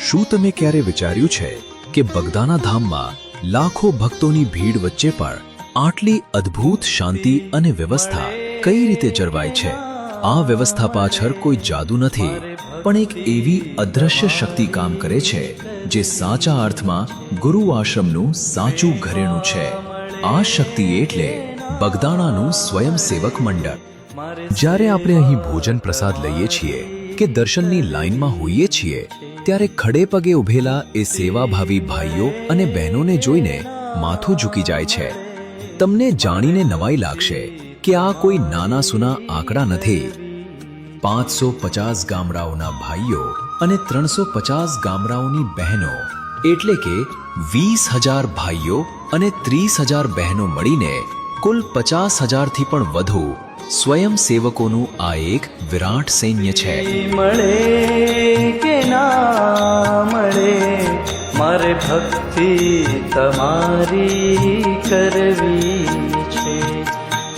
શું તમે ક્યારે વિચાર્યું છે કે બગદાના ધામમાં લાખો ભક્તોની ભીડ વચ્ચે પણ આટલી અદ્ભુત શાંતિ અને વ્યવસ્થા કઈ રીતે જળવાય છે? આ વ્યવસ્થા પાછળ કોઈ જાદુ નથી, પણ એક એવી અદ્રશ્ય શક્તિ કામ કરે છે જે સાચા અર્થમાં ગુરુ આશ્રમનું સાચું ઘરેણું છે. આ શક્તિ એટલે બગદાણાનું સ્વયંસેવક મંડળ. જ્યારે આપણે અહીં ભોજન પ્રસાદ લઈએ છીએ કે દર્શનની લાઈનમાં હોઈએ છીએ, ત્યારે ખડે પગે ઉભેલા એ સેવાભાવી ભાઈઓ અને બહેનોને જોઈને માથું ઝૂકી જાય છે. તમને જાણીને નવાઈ લાગશે કે આ કોઈ નાના સૂના આંકડા નથી. 550 ગામડાઓના ભાઈઓ અને 350 ગામડાઓની બહેનો, એટલે કે 20,000 ભાઈઓ અને 30,000 બહેનો મળીને કુલ 50,000થી પણ વધુ સ્વયંસેવકોનું આ એક વિરાટ સૈન્ય છે. મળે કે ના મળે, મારે ભક્તિ તમારી કરવી છે,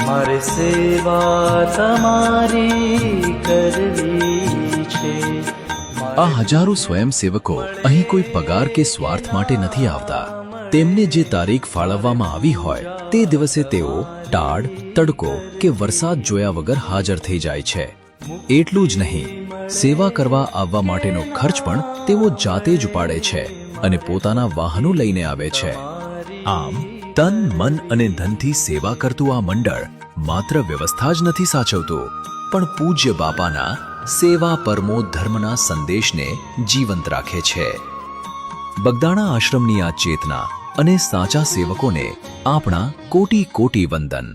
મારે સેવા તમારી કરવી છે. આ હજારો સ્વયંસેવકો અહીં કોઈ પગાર કે સ્વાર્થ માટે નથી આવતા. તેમને જે તારીખ ફાળવવામાં આવી હોય તે દિવસે તેઓ ટાઢ, તડકો કે વરસાદ જોયા વગર હાજર થઈ જાય છે. એટલું જ નહીં, સેવા કરવા આવવા માટેનો ખર્ચ પણ તેઓ જાતે જ ઉપાડે છે અને પોતાના વાહનો લઈને આવે છે. આમ તન, મન અને ધનથી સેવા કરતું આ મંડળ માત્ર વ્યવસ્થા જ નથી સાચવતું, પણ પૂજ્ય બાપાના સેવા પરમો ધર્મના સંદેશને જીવંત રાખે છે. બગદાણા આશ્રમની આ ચેતના અને સાચા સેવકોને આપણા કોટી કોટી વંદન.